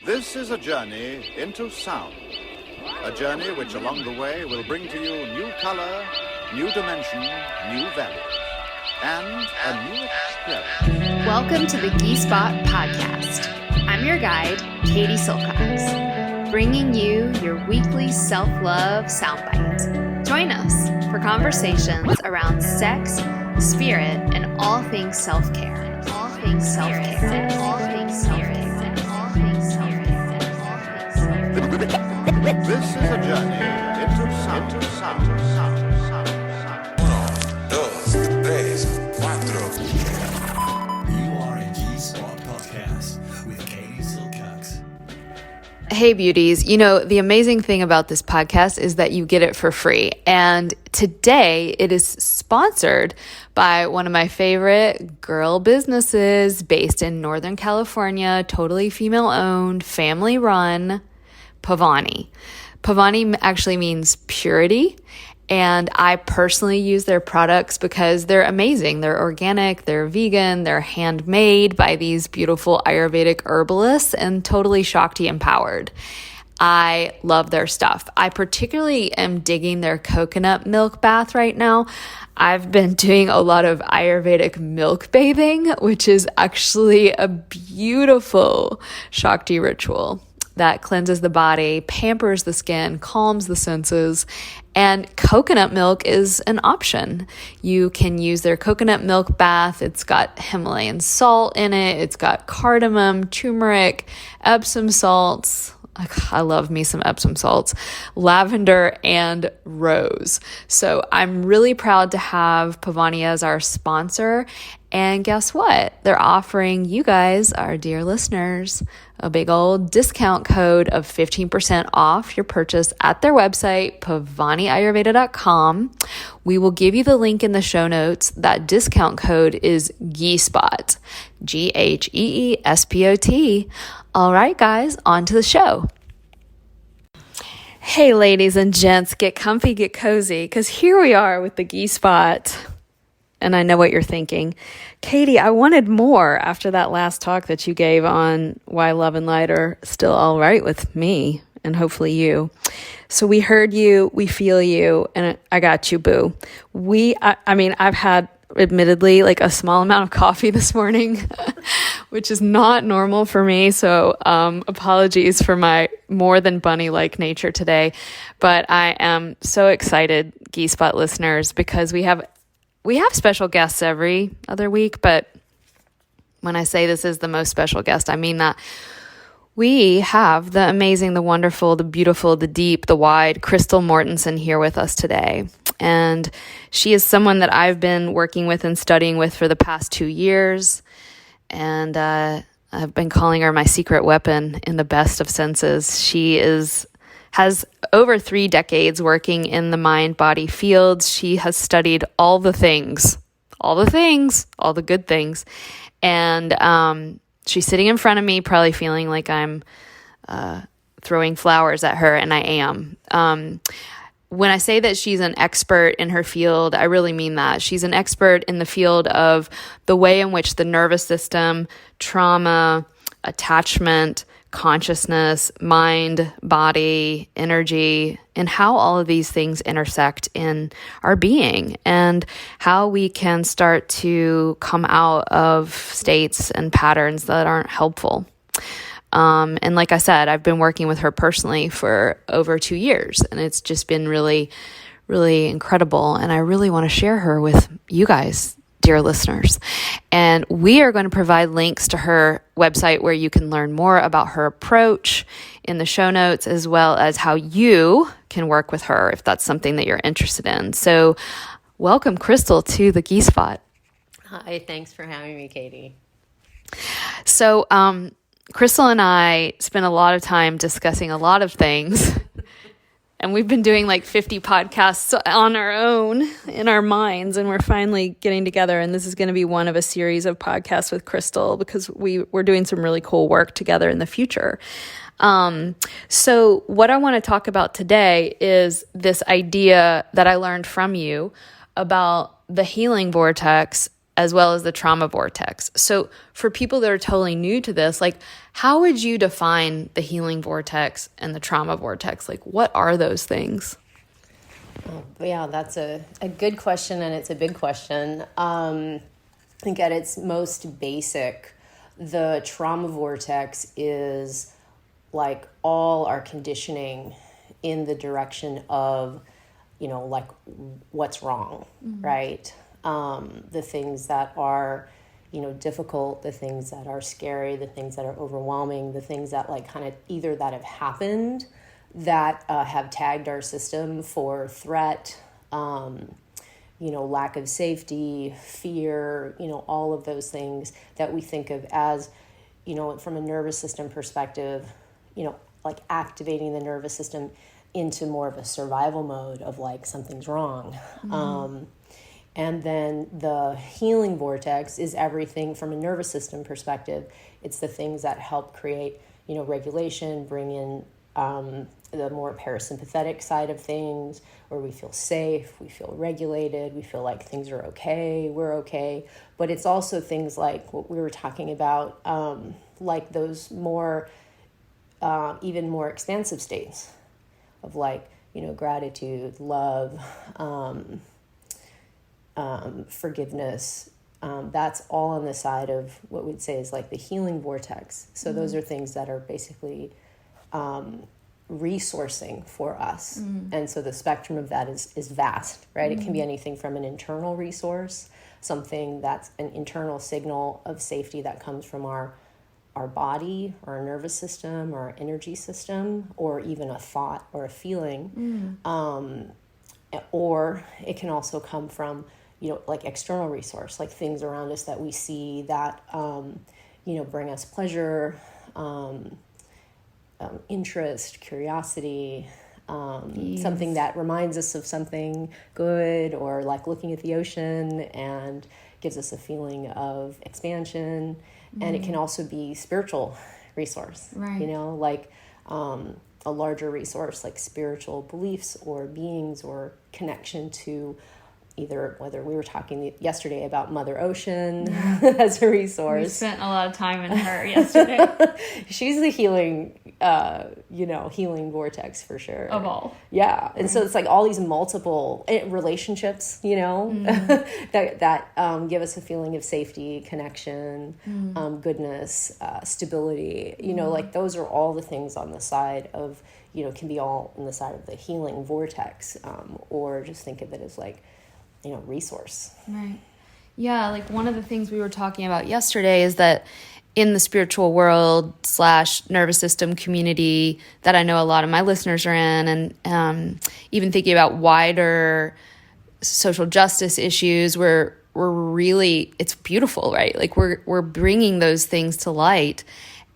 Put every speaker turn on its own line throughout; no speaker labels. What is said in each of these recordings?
This is a journey into sound. A journey which along the way will bring to you new color, new dimension, new values, and a new experience.
Welcome to the G-Spot Podcast. I'm your guide, Katie Silcox, bringing you your weekly self-love soundbite. Join us for conversations around sex, spirit, and all things self-care. All things self-care. All things self-care.
This is a journey into sound.
Uno, dos, tres, cuatro.
You are a G-Spot Podcast with Katie Silcox.
Hey beauties, you know, the amazing thing about this podcast is that you get it for free. And today it is sponsored by one of my favorite girl businesses based in Northern California, totally female owned, family run, Pavani. Pavani actually means purity. And I personally use their products because they're amazing. They're organic, they're vegan, they're handmade by these beautiful Ayurvedic herbalists and totally Shakti empowered. I love their stuff. I particularly am digging their coconut milk bath right now. I've been doing a lot of Ayurvedic milk bathing, which is actually a beautiful Shakti ritual that cleanses the body, pampers the skin, calms the senses, and coconut milk is an option. You can use their coconut milk bath. It's got Himalayan salt in it. It's got cardamom, turmeric, Epsom salts. I love me some Epsom salts, lavender, and rose. So I'm really proud to have Pavani as our sponsor. And guess what? They're offering you guys, our dear listeners, a big old discount code of 15% off your purchase at their website, pavaniayurveda.com. We will give you the link in the show notes. That discount code is GHEESPOT, GHEESPOT. All right, guys, on to the show. Hey, ladies and gents, get comfy, get cozy, because here we are with the G-Spot. And I know what you're thinking. Katie, I wanted more after that last talk that you gave on why love and light are still all right with me and hopefully you. So we heard you, we feel you, and I got you, boo. I've had admittedly like a small amount of coffee this morning, which is not normal for me. So apologies for my more than bunny-like nature today. But I am so excited, G-Spot listeners, because we have special guests every other week, but when I say this is the most special guest, I mean that we have the amazing, the wonderful, the beautiful, the deep, the wide Cristal Mortensen here with us today. And she is someone that I've been working with and studying with for the past 2 years. And I've been calling her my secret weapon in the best of senses. She has over 3 decades working in the mind-body fields. She has studied all the good things. And she's sitting in front of me, probably feeling like I'm throwing flowers at her, and I am. When I say that she's an expert in her field, I really mean that. She's an expert in the field of the way in which the nervous system, trauma, attachment, consciousness, mind, body, energy, and how all of these things intersect in our being and how we can start to come out of states and patterns that aren't helpful. And like I said, I've been working with her personally for over 2 years, and it's just been really, really incredible. And I really want to share her with you guys, dear listeners. And we are going to provide links to her website where you can learn more about her approach in the show notes, as well as how you can work with her if that's something that you're interested in. So welcome, Cristal, to the G-Spot.
Hi, thanks for having me, Katie.
So Cristal and I spent a lot of time discussing a lot of things. And we've been doing like 50 podcasts on our own in our minds, and we're finally getting together. And this is going to be one of a series of podcasts with Cristal because we're doing some really cool work together in the future. So what I want to talk about today is this idea that I learned from you about the healing vortex as well as the trauma vortex. So for people that are totally new to this, like, how would you define the healing vortex and the trauma vortex? Like, what are those things?
Yeah, that's a good question, and it's a big question. I think at its most basic, the trauma vortex is like all our conditioning in the direction of, like what's wrong, right? The things that are, difficult, the things that are scary, the things that are overwhelming, the things that like kind of either that have happened that have tagged our system for threat, lack of safety, fear, all of those things that we think of as, from a nervous system perspective, like activating the nervous system into more of a survival mode of like something's wrong. And then the healing vortex is everything from a nervous system perspective. It's the things that help create, regulation, bring in the more parasympathetic side of things, where we feel safe, we feel regulated, we feel like things are okay, we're okay. But it's also things like what we were talking about, like those more, even more expansive states of like, gratitude, love, forgiveness. That's all on the side of what we'd say is like the healing vortex. So those are things that are basically resourcing for us. And so the spectrum of that is vast, right? It can be anything from an internal resource, something that's an internal signal of safety that comes from our body or our nervous system or our energy system, or even a thought or a feeling. Or it can also come from, like external resource, like things around us that we see that, bring us pleasure, interest, curiosity, something that reminds us of something good, or like looking at the ocean and gives us a feeling of expansion. And it can also be spiritual resource,
right?
Like a larger resource, like spiritual beliefs or beings or connection to either, whether we were talking yesterday about Mother Ocean as a resource.
We spent a lot of time in her yesterday.
She's the healing, healing vortex for sure.
Of all.
Yeah. And so it's like all these multiple relationships, that give us a feeling of safety, connection, goodness, stability, like those are all the things on the side of, can be all on the side of the healing vortex, or just think of it as like, resource.
Right. Yeah. Like one of the things we were talking about yesterday is that in the spiritual world / nervous system community that I know a lot of my listeners are in, and even thinking about wider social justice issues, we're really, it's beautiful, right? Like we're bringing those things to light.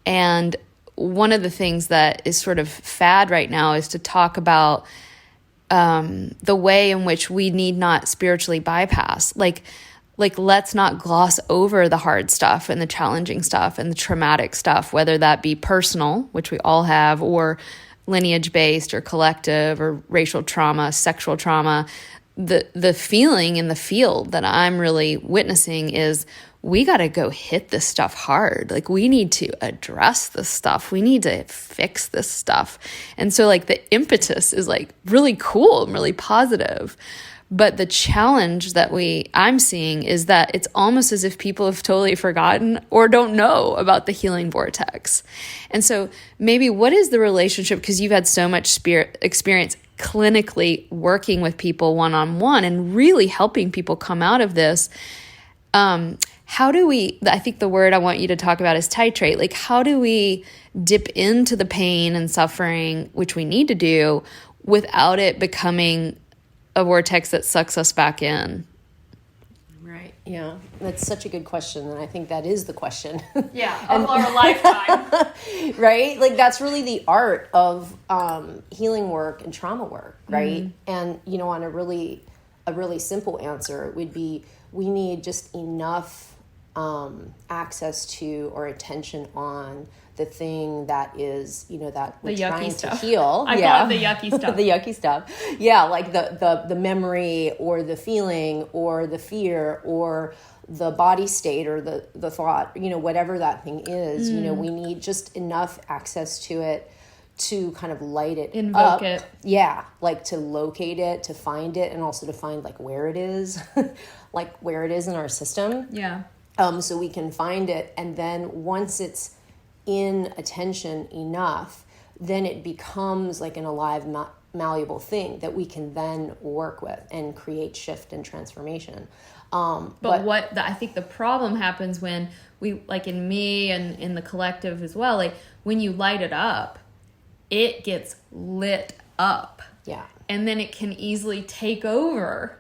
And one of the things that is sort of fad right now is to talk about the way in which we need not spiritually bypass. Like let's not gloss over the hard stuff and the challenging stuff and the traumatic stuff, whether that be personal, which we all have, or lineage-based or collective or racial trauma, sexual trauma. The feeling in the field that I'm really witnessing is we got to go hit this stuff hard. Like we need to address this stuff. We need to fix this stuff. And so like the impetus is like really cool and really positive. But the challenge that I'm seeing is that it's almost as if people have totally forgotten or don't know about the healing vortex. And so maybe what is the relationship, because you've had so much experience clinically working with people one-on-one and really helping people come out of this. How do we, I think the word I want you to talk about is titrate. Like, how do we dip into the pain and suffering, which we need to do, without it becoming a vortex that sucks us back in?
Right. Yeah. That's such a good question. And I think that is the question.
Yeah. Of our lifetime.
Right. Like that's really the art of healing work and trauma work. Right. And, on a really simple answer would be, we need just enough access to or attention on the thing that is, that we're trying to heal.
I call it the yucky stuff.
The yucky stuff. Yeah, like the memory or the feeling or the fear or the body state or the thought, whatever that thing is, we need just enough access to it to kind of light it
Invoke
up.
it.
Yeah, like to locate it, to find it, and also to find like where it is, like where it is in our system.
Yeah.
So we can find it, and then once it's in attention enough, then it becomes like an alive, malleable thing that we can then work with and create shift and transformation.
But I think the problem happens when we, like in me and in the collective as well, like when you light it up, it gets lit up.
Yeah.
And then it can easily take over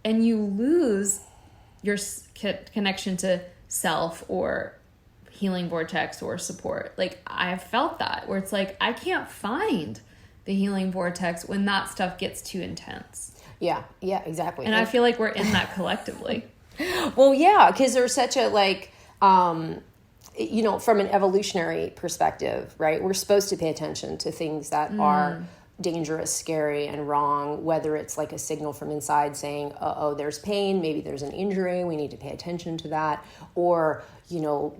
and you lose your connection to self or healing vortex or support. Like I've felt that where it's like, I can't find the healing vortex when that stuff gets too intense.
Yeah, exactly.
And I feel like we're in that collectively.
Well, yeah, because there's such a from an evolutionary perspective, right? We're supposed to pay attention to things that are dangerous, scary, and wrong, whether it's like a signal from inside saying, oh, there's pain, maybe there's an injury, we need to pay attention to that, or,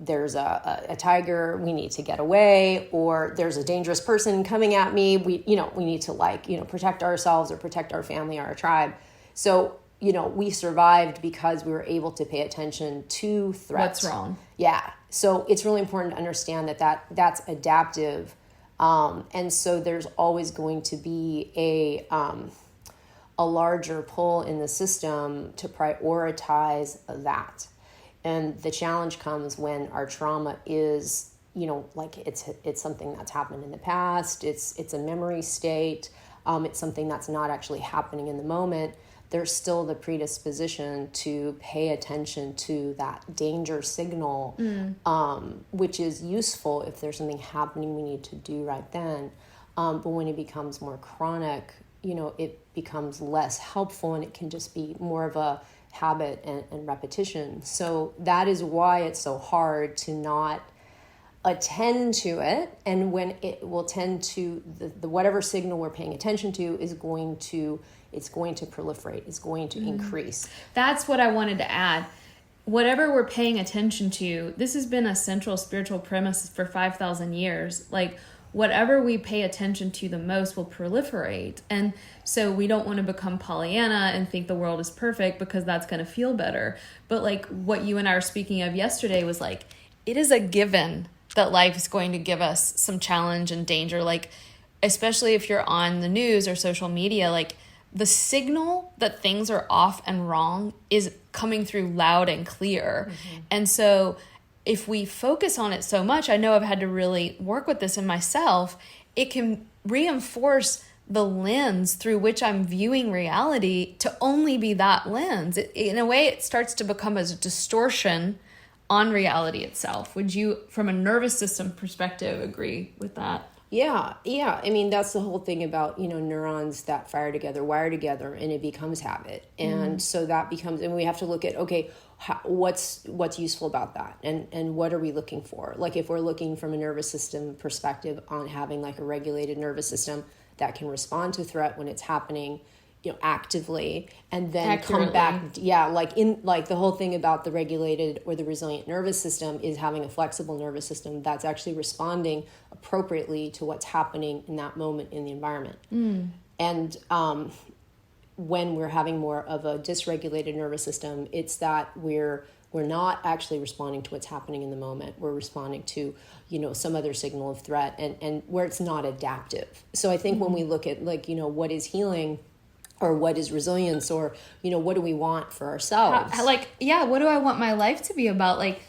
there's a tiger, we need to get away, or there's a dangerous person coming at me, we need to protect ourselves or protect our family or our tribe. So, we survived because we were able to pay attention to threats.
What's wrong?
Yeah. So it's really important to understand that's adaptive. And so there's always going to be a larger pull in the system to prioritize that. And the challenge comes when our trauma is, it's something that's happened in the past. It's a memory state. It's something that's not actually happening in the moment. There's still the predisposition to pay attention to that danger signal, which is useful if there's something happening we need to do right then. But when it becomes more chronic, it becomes less helpful and it can just be more of a habit and repetition. So that is why it's so hard to not attend to it. And when it will tend to the whatever signal we're paying attention to is going to proliferate, it's going to increase.
That's what I wanted to add. Whatever we're paying attention to, this has been a central spiritual premise for 5,000 years. Like whatever we pay attention to the most will proliferate. And so we don't want to become Pollyanna and think the world is perfect because that's going to feel better. But like what you and I were speaking of yesterday was like, it is a given that life is going to give us some challenge and danger. Like, especially if you're on the news or social media, like the signal that things are off and wrong is coming through loud and clear. Mm-hmm. And so if we focus on it so much, I know I've had to really work with this in myself, it can reinforce the lens through which I'm viewing reality to only be that lens. In a way, it starts to become as a distortion on reality itself. Would you, from a nervous system perspective, agree with that?
Yeah. I mean, that's the whole thing about, neurons that fire together, wire together, and it becomes habit. And so that becomes, and we have to look at, okay, what's useful about that? And what are we looking for? Like if we're looking from a nervous system perspective on having like a regulated nervous system that can respond to threat when it's happening, actively, and then come back. Yeah. Like the whole thing about the regulated or the resilient nervous system is having a flexible nervous system that's actually responding appropriately to what's happening in that moment in the environment. And when we're having more of a dysregulated nervous system, it's that we're not actually responding to what's happening in the moment. We're responding to, some other signal of threat and where it's not adaptive. So I think when we look at what is healing or what is resilience or, what do we want for ourselves?
What do I want my life to be about? Like,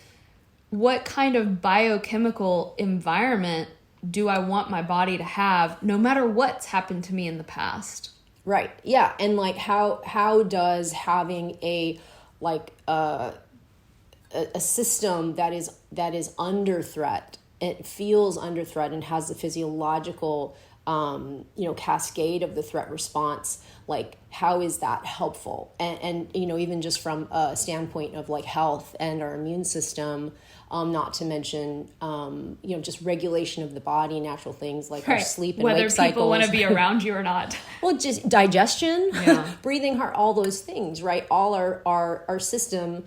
what kind of biochemical environment do I want my body to have no matter what's happened to me in the past?
Right. Yeah. And like, how does having a system that is under threat, it feels under threat and has the physiological cascade of the threat response, like how is that helpful? And even just from a standpoint of like health and our immune system, not to mention, just regulation of the body, natural things like our sleep and
whether
wake cycles.
people want to be around you or not.
Well, just digestion, breathing, heart, all those things, right? All our system,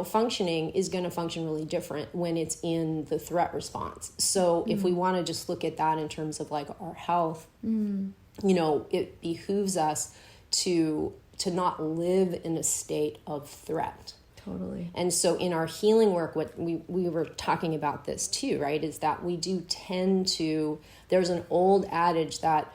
functioning is going to function really different when it's in the threat response. So if we want to just look at that in terms of like our health, it behooves us to not live in a state of threat.
Totally.
And so in our healing work, what we were talking about this too, right, is that we do tend to, there's an old adage that,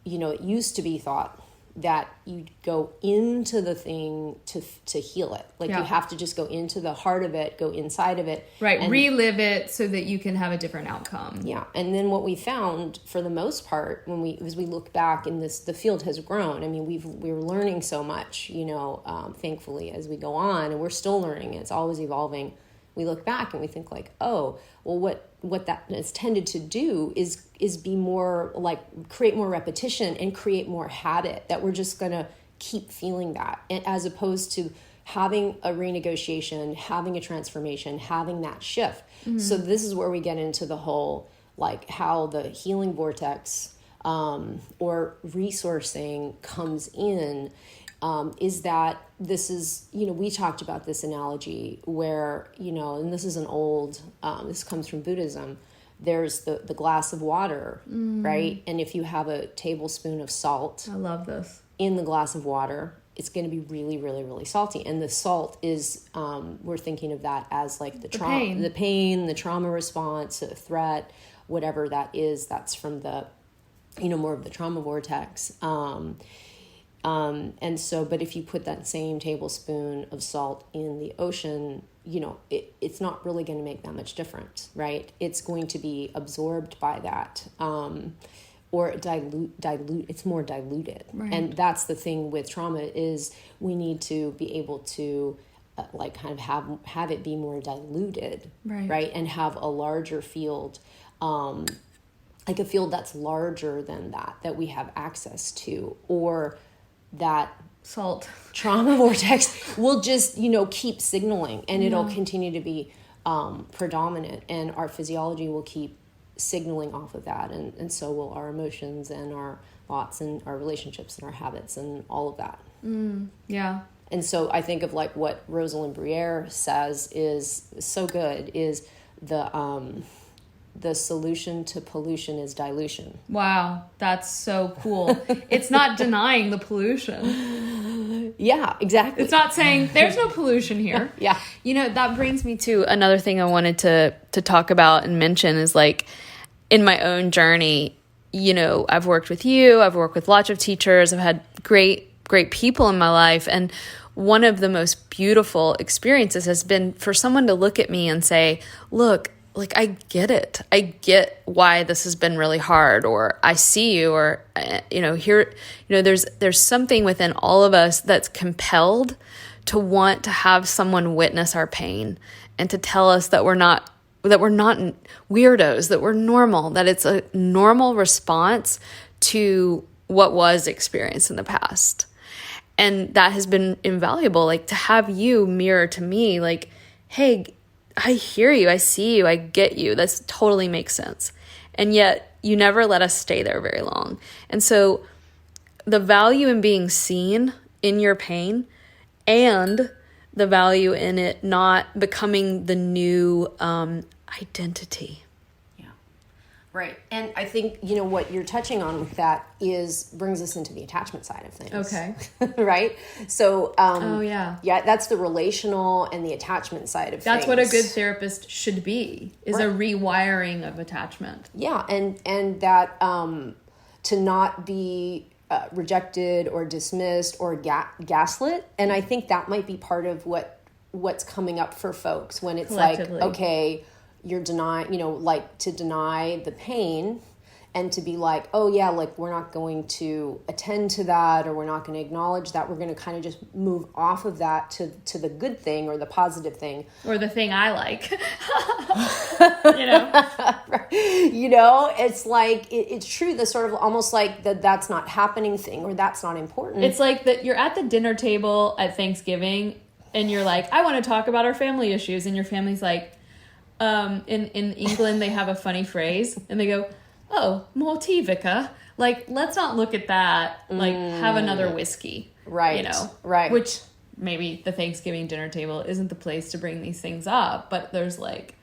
it used to be thought that you go into the thing to heal it. Like you have to just go into the heart of it, go inside of it.
Right. And relive it so that you can have a different outcome. Yeah.
And then what we found for the most part, as we look back in this, the field has grown. I mean, we're learning so much, thankfully as we go on, and we're still learning. It's always evolving. We look back and we think like, oh, well, what that has tended to do is be more like create more repetition and create more habit, that we're just going to keep feeling that, as opposed to having a renegotiation, having a transformation, having that shift. Mm-hmm. So this is where we get into the whole, like how the healing vortex or resourcing comes in. Is that this is, we talked about this analogy where, and this is an old, this comes from Buddhism, there's the glass of water, right? And if you have a tablespoon of salt,
I love this,
in the glass of water, it's going to be really, really, really salty. And the salt is, we're thinking of that as like the pain, the trauma response, a threat, whatever that is, that's from the, more of the trauma vortex. And so, but if you put that same tablespoon of salt in the ocean, it's not really going to make that much difference, right? It's going to be absorbed by that, or dilute, it's more diluted. Right. And that's the thing with trauma, is we need to be able to kind of have it be more diluted, right? And have a larger field, like a field that's larger than that we have access to, or that
salt
trauma vortex will just, keep signaling, and it'll continue to be predominant, and our physiology will keep signaling off of that. And so will our emotions and our thoughts and our relationships and our habits and all of that.
Yeah.
And so I think of like what Rosalind Briere says is so good, is the solution to pollution is dilution.
Wow, that's so cool. It's not denying the pollution.
Yeah, exactly.
It's not saying there's no pollution here.
Yeah.
That brings me to another thing I wanted to talk about and mention is like in my own journey, I've worked with you, I've worked with lots of teachers, I've had great people in my life. And one of the most beautiful experiences has been for someone to look at me and say, look, like, I get it. I get why this has been really hard, or I see you, or, here, there's something within all of us that's compelled to want to have someone witness our pain and to tell us that we're not weirdos, that we're normal, that it's a normal response to what was experienced in the past. And that has been invaluable, like to have you mirror to me, like, hey, I hear you, I see you, I get you. That totally makes sense. And yet you never let us stay there very long. And so the value in being seen in your pain, and the value in it not becoming the new identity. Yeah.
Right. And I think, what you're touching on with that brings us into the attachment side of things.
Okay.
Right? So,
yeah,
that's the relational and the attachment side of things.
That's what a good therapist should be, is a rewiring of attachment.
Yeah. And that, to not be rejected or dismissed or gaslit. And I think that might be part of what's coming up for folks when it's like, okay, you're denying, to deny the pain, and to be like, oh yeah, like we're not going to attend to that, or we're not going to acknowledge that. We're going to kind of just move off of that to the good thing or the positive thing.
Or the thing I like.
It's like, it's true, the sort of almost like that's not happening thing, or that's not important.
It's like that you're at the dinner table at Thanksgiving and you're like, I want to talk about our family issues. And your family's like, in England, they have a funny phrase and they go, oh, motivica. Like, let's not look at that. Like, have another whiskey.
Right. Right.
Which maybe the Thanksgiving dinner table isn't the place to bring these things up. But there's like,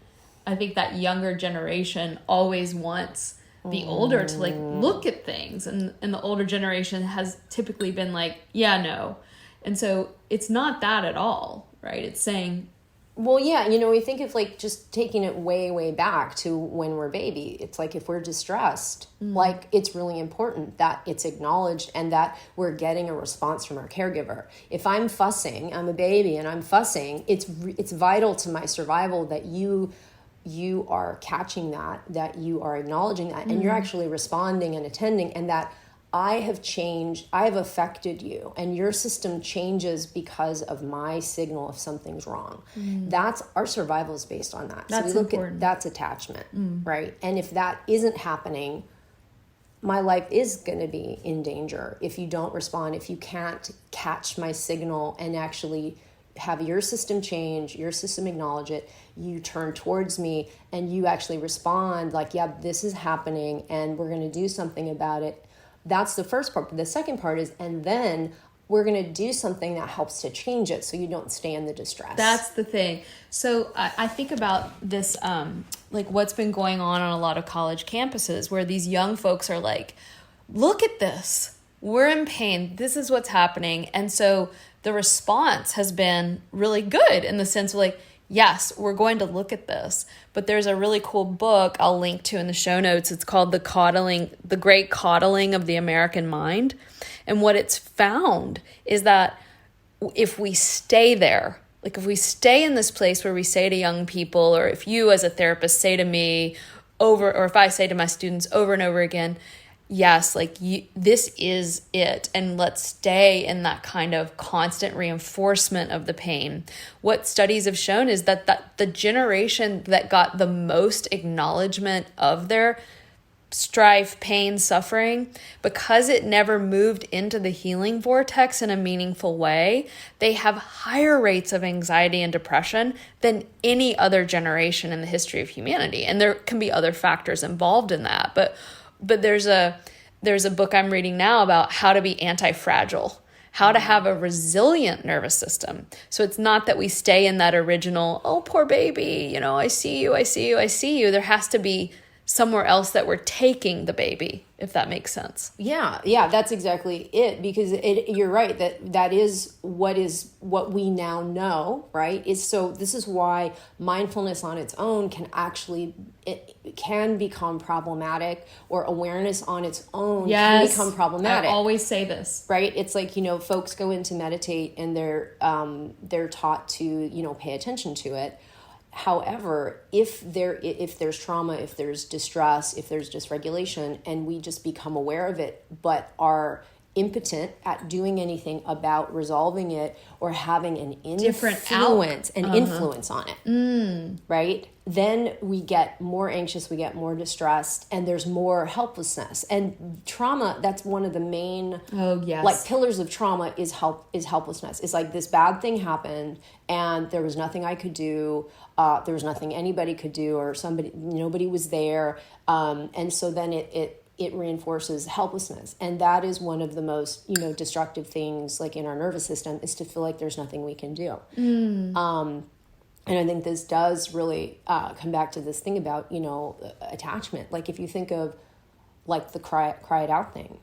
I think that younger generation always wants the older to like look at things. And the older generation has typically been like, yeah, no. And so it's not that at all, right? It's saying,
well, yeah, we think of like just taking it way, way back to when we're baby. It's like if we're distressed, like it's really important that it's acknowledged and that we're getting a response from our caregiver. If I'm fussing, I'm a baby and I'm fussing, it's vital to my survival that you are catching that you are acknowledging that, and you're actually responding and attending, and that I have changed, I have affected you, and your system changes because of my signal if something's wrong. That's our survival is based on that.
That's
so we look
important.
at that's attachment, right? And if that isn't happening, my life is going to be in danger if you don't respond, if you can't catch my signal and actually have your system change, your system acknowledge it, you turn towards me and you actually respond like, yeah, this is happening and we're going to do something about it. That's the first part. But the second part is, and then we're going to do something that helps to change it so you don't stay in the distress.
That's the thing. So I think about this, like what's been going on a lot of college campuses where these young folks are like, look at this. We're in pain. This is what's happening. And so the response has been really good in the sense of like, yes, we're going to look at this. But there's a really cool book I'll link to in the show notes. It's called The Great Coddling of the American Mind. And what it's found is that if we stay there, like if we stay in this place where we say to young people, or if you as a therapist say to me or if I say to my students over and over again, yes, like this is it. And let's stay in that kind of constant reinforcement of the pain. What studies have shown is that the generation that got the most acknowledgement of their strife, pain, suffering, because it never moved into the healing vortex in a meaningful way, they have higher rates of anxiety and depression than any other generation in the history of humanity. And there can be other factors involved in that. But there's a book I'm reading now about how to be anti-fragile, how to have a resilient nervous system. So it's not that we stay in that original, oh, poor baby, I see you. There has to be somewhere else that we're taking the baby, if that makes sense.
Yeah, that's exactly it. Because you're right that is what we now know, right? So this is why mindfulness on its own can become problematic, or awareness on its own can become problematic.
I always say this,
right? It's like, folks go in to meditate and they're taught to pay attention to it. However, if there's trauma, if there's distress, if there's dysregulation, and we just become aware of it, but are impotent at doing anything about resolving it or having an influence on it, right? Then we get more anxious, we get more distressed, and there's more helplessness. And trauma, that's one of the main pillars of trauma is helplessness. It's like this bad thing happened and there was nothing I could do. There was nothing anybody could do, or nobody was there. And so then it reinforces helplessness. And that is one of the most, destructive things like in our nervous system, is to feel like there's nothing we can do. And I think this does really come back to this thing about, attachment. Like if you think of like the cry it out thing,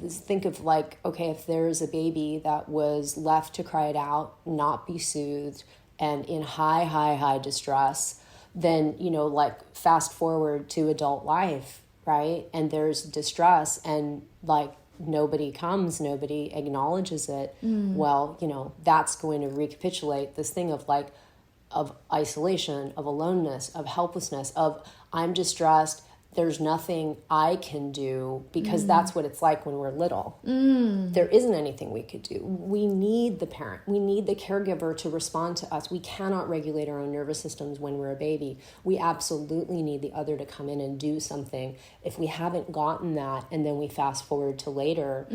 think of like, okay, if there's a baby that was left to cry it out, not be soothed, and in high distress, then, like fast forward to adult life, right? And there's distress and like nobody comes, nobody acknowledges it. Well, that's going to recapitulate this thing of like, of isolation, of aloneness, of helplessness, of I'm distressed, there's nothing I can do, because that's what it's like when we're little. There isn't anything we could do. We need the parent. We need the caregiver to respond to us. We cannot regulate our own nervous systems when we're a baby. We absolutely need the other to come in and do something. If we haven't gotten that, and then we fast forward to later,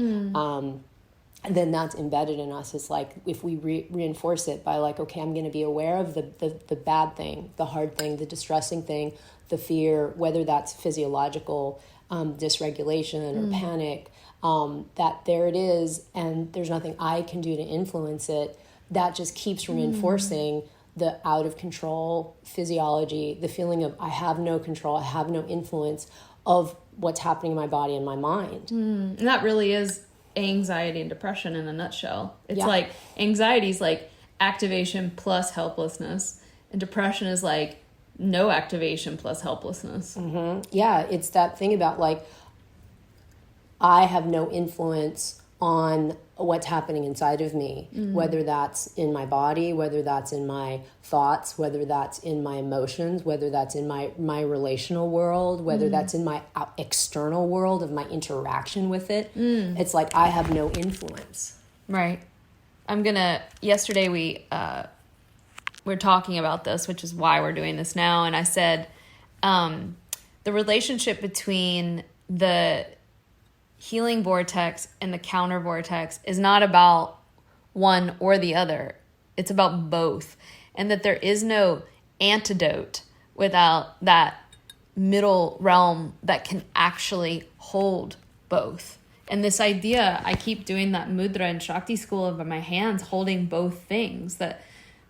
then that's embedded in us. It's like, if we reinforce it by like, okay, I'm going to be aware of the bad thing, the hard thing, the distressing thing, the fear, whether that's physiological dysregulation or panic, that there it is, and there's nothing I can do to influence it. That just keeps reinforcing the out of control physiology, the feeling of I have no control, I have no influence of what's happening in my body and my mind.
And that really is anxiety and depression in a nutshell. It's like anxiety is like activation plus helplessness, and depression is like no activation plus helplessness.
Yeah, it's that thing about like, I have no influence on what's happening inside of me, whether that's in my body, whether that's in my thoughts, whether that's in my emotions, whether that's in my relational world, whether that's in my external world of my interaction with it. It's like, I have no influence.
Right. Yesterday we're talking about this, which is why we're doing this now. And I said, the relationship between the healing vortex and the counter vortex is not about one or the other. It's about both. And that there is no antidote without that middle realm that can actually hold both. And this idea, I keep doing that mudra in Shakti school of my hands holding both things, that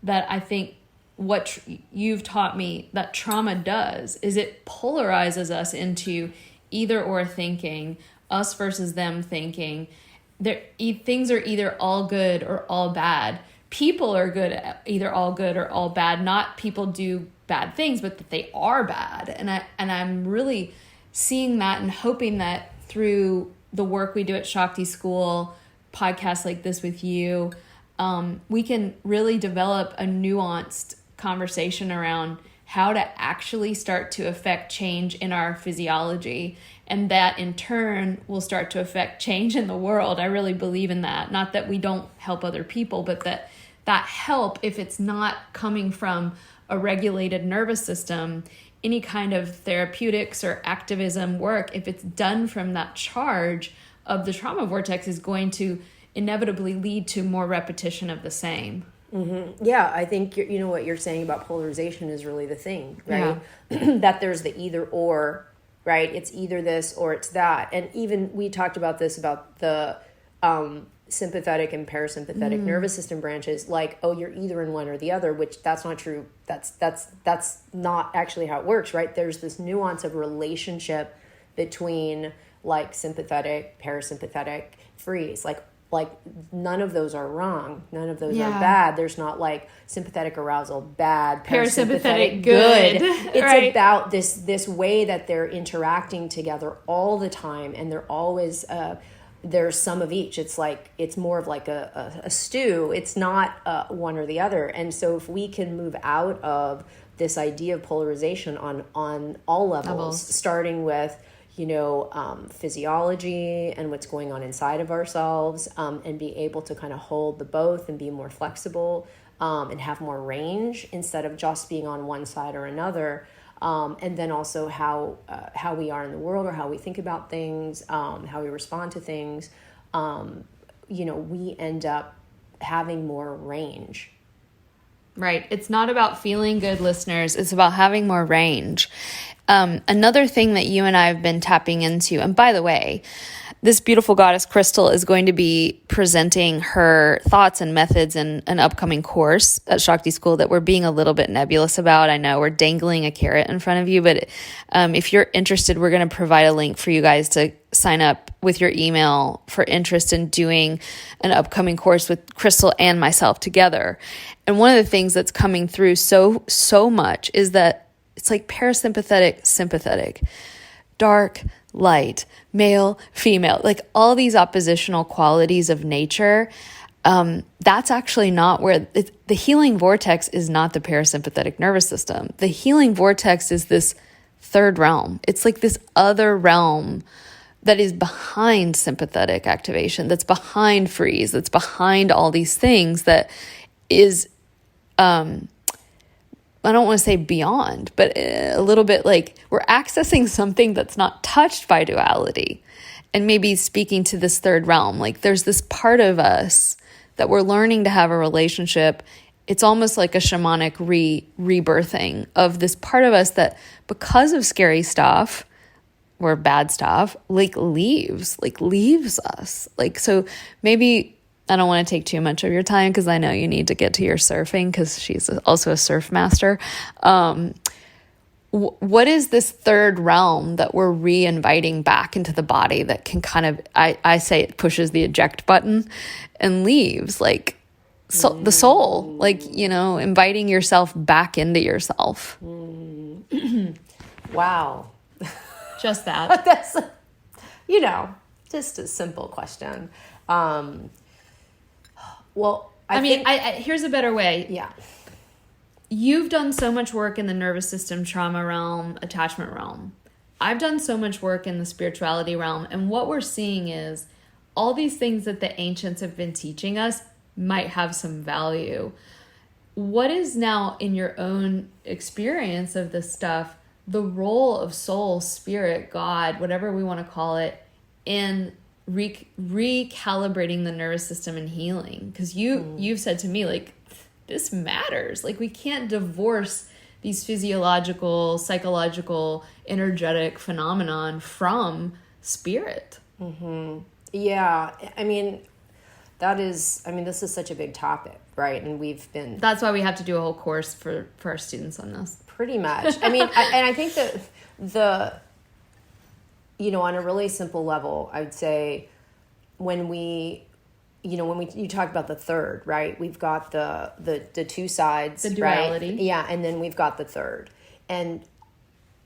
I think what you've taught me that trauma does is it polarizes us into either or thinking, us versus them thinking. Things are either all good or all bad. People are either all good or all bad. Not people do bad things, but that they are bad. And I'm really seeing that and hoping that through the work we do at Shakti School, podcasts like this with you, we can really develop a nuanced conversation around how to actually start to affect change in our physiology. And that in turn will start to affect change in the world. I really believe in that. Not that we don't help other people, but that help, if it's not coming from a regulated nervous system, any kind of therapeutics or activism work, if it's done from that charge of the trauma vortex, is going to inevitably lead to more repetition of the same.
Yeah, I think what you're saying about polarization is really the thing, right? Yeah. That there's the either or, right? It's either this or it's that. And even we talked about this, about the sympathetic and parasympathetic nervous system branches, like, oh, you're either in one or the other, which that's not true. That's not actually how it works, right? There's this nuance of relationship between like sympathetic, parasympathetic, freeze, like none of those are wrong. None of those are bad. There's not like sympathetic arousal bad, parasympathetic good. It's right. About this way that they're interacting together all the time, and they're always there's some of each. It's like, it's more of like a stew. It's not one or the other. And so if we can move out of this idea of polarization on all levels. Starting with physiology and what's going on inside of ourselves, and be able to kind of hold the both and be more flexible, and have more range instead of just being on one side or another. And then also how we are in the world, or how we think about things, how we respond to things, we end up having more range.
Right. It's not about feeling good, listeners. It's about having more range. Another thing that you and I have been tapping into, and by the way, this beautiful goddess Cristal is going to be presenting her thoughts and methods in an upcoming course at Shakti School that we're being a little bit nebulous about. I know we're dangling a carrot in front of you, but if you're interested, we're going to provide a link for you guys to sign up with your email for interest in doing an upcoming course with Cristal and myself together. And one of the things that's coming through so much is that it's like parasympathetic, sympathetic, dark, light, male, female, like all these oppositional qualities of nature. That's actually not where the healing vortex is. Not the parasympathetic nervous system. The healing vortex is this third realm. It's like this other realm that is behind sympathetic activation, that's behind freeze, that's behind all these things, that is, I don't want to say beyond, but a little bit like we're accessing something that's not touched by duality. And maybe speaking to this third realm, like there's this part of us that we're learning to have a relationship. It's almost like a shamanic rebirthing of this part of us that, because of scary stuff or bad stuff, leaves us. Like, so maybe I don't want to take too much of your time, because I know you need to get to your surfing, because she's also a surf master. What is this third realm that we're re-inviting back into the body that can kind of, I say it pushes the eject button and leaves, like the soul, like, inviting yourself back into yourself.
Wow.
Just that.
That's, just a simple question. Well, I mean,
here's a better way.
Yeah.
You've done so much work in the nervous system, trauma realm, attachment realm. I've done so much work in the spirituality realm. And what we're seeing is all these things that the ancients have been teaching us might have some value. What is now, in your own experience of this stuff, the role of soul, spirit, God, whatever we want to call it, in recalibrating the nervous system and healing? Because you've said to me, like, this matters. Like, we can't divorce these physiological, psychological, energetic phenomenon from spirit.
Mm-hmm. Yeah. This is such a big topic, right? And
that's why we have to do a whole course for our students on this.
Pretty much. I think that on a really simple level, I'd say you talk about the third, right? We've got the two sides,
the duality,
right? Yeah, and then we've got the third. And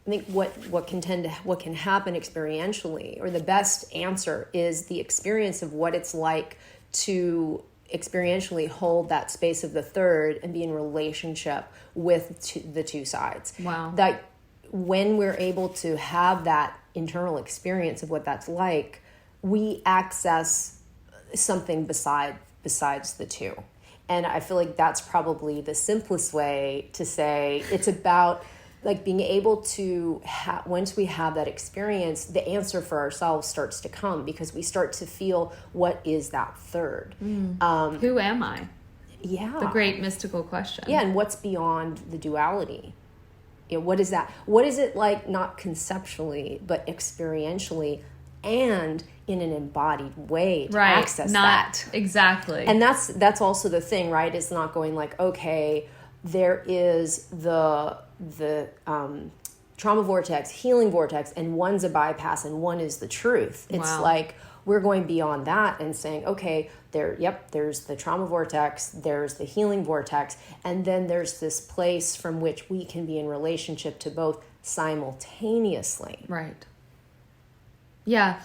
I think what can happen experientially, or the best answer, is the experience of what it's like to experientially hold that space of the third and be in relationship with the two sides.
Wow.
That when we're able to have that internal experience of what that's like, we access something besides the two. And I feel like that's probably the simplest way to say it's about, like, being able to once we have that experience, the answer for ourselves starts to come, because we start to feel, what is that third?
Who am I?
Yeah.
The great mystical question.
Yeah, and what's beyond the duality? What is that? What is it like, not conceptually, but experientially, and in an embodied way to access that?
Exactly.
And that's also the thing, right? It's not going like, okay, there is the trauma vortex, healing vortex, and one's a bypass and one is the truth. It's like we're going beyond that and saying, okay, there's the trauma vortex, there's the healing vortex, and then there's this place from which we can be in relationship to both simultaneously.
Right. Yeah.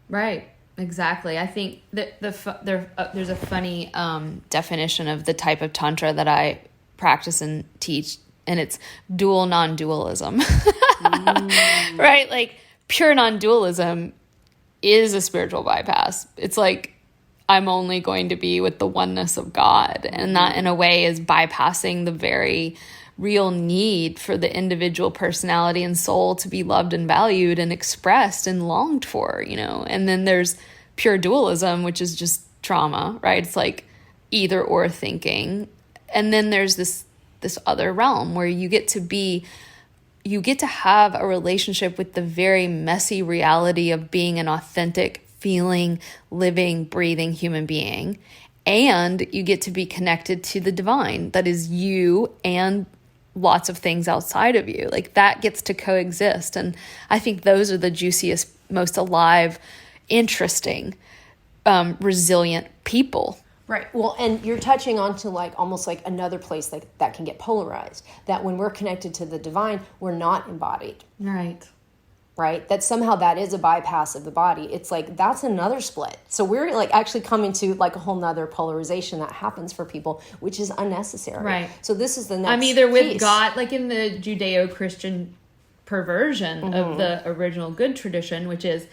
Right. Exactly. I think that there's a funny definition of the type of tantra that I practice and teach, and it's dual non-dualism. Right? Like, pure non-dualism is a spiritual bypass. It's like, I'm only going to be with the oneness of God, and that in a way is bypassing the very real need for the individual personality and soul to be loved and valued and expressed and longed for, And then there's pure dualism, which is just trauma, right? It's like either or thinking. And then there's this other realm where you get to have a relationship with the very messy reality of being an authentic, feeling, living, breathing human being. And you get to be connected to the divine that is you and lots of things outside of you. Like, that gets to coexist. And I think those are the juiciest, most alive, interesting, resilient people.
Right. Well, and you're touching onto like almost like another place that can get polarized. That when we're connected to the divine, we're not embodied.
Right.
right? That somehow that is a bypass of the body. It's like, that's another split. So we're like actually coming to like a whole nother polarization that happens for people, which is unnecessary.
Right.
So this is the next
I'm either with
piece.
God, like in the Judeo-Christian perversion of the original good tradition, which is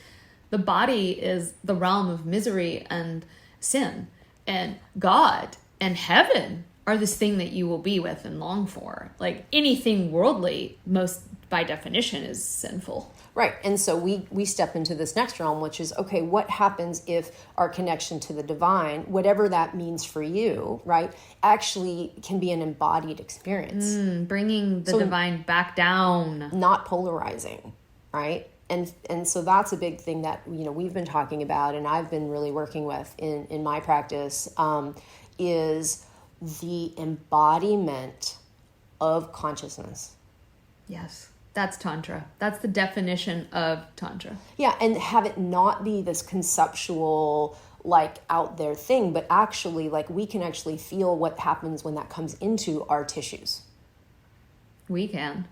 the body is the realm of misery and sin, and God and heaven are this thing that you will be with and long for. Like anything worldly, most by definition, is sinful.
Right. And so we step into this next realm, which is, okay, what happens if our connection to the divine, whatever that means for you, right, actually can be an embodied experience.
Bringing the divine back down.
Not polarizing, right? And so that's a big thing that, we've been talking about and I've been really working with in my practice, is the embodiment of consciousness.
Yes. That's Tantra. That's the definition of Tantra.
Yeah, and have it not be this conceptual, like, out there thing, but actually, like, we can actually feel what happens when that comes into our tissues.
We can.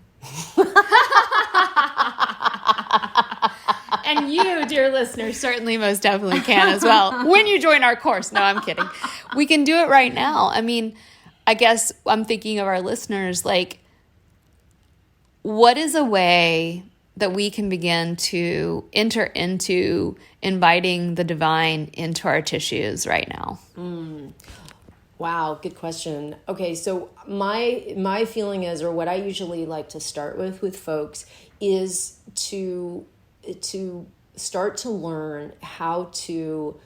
And you, dear listeners, certainly most definitely can as well when you join our course. No, I'm kidding. We can do it right now. I mean, I guess I'm thinking of our listeners, like, what is a way that we can begin to enter into inviting the divine into our tissues right now?
Wow, good question. Okay, so my feeling is, or what I usually like to start with folks, is to start to learn how to,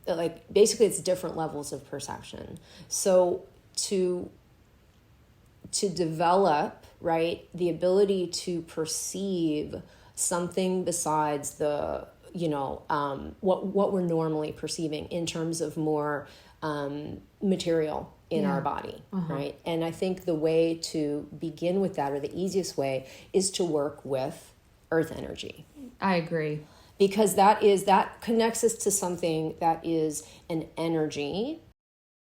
like, basically it's different levels of perception. So to develop, right, the ability to perceive something besides the, what we're normally perceiving in terms of more material in our body, right? And I think the way to begin with that, or the easiest way, is to work with earth energy.
I agree.
Because that connects us to something that is an energy,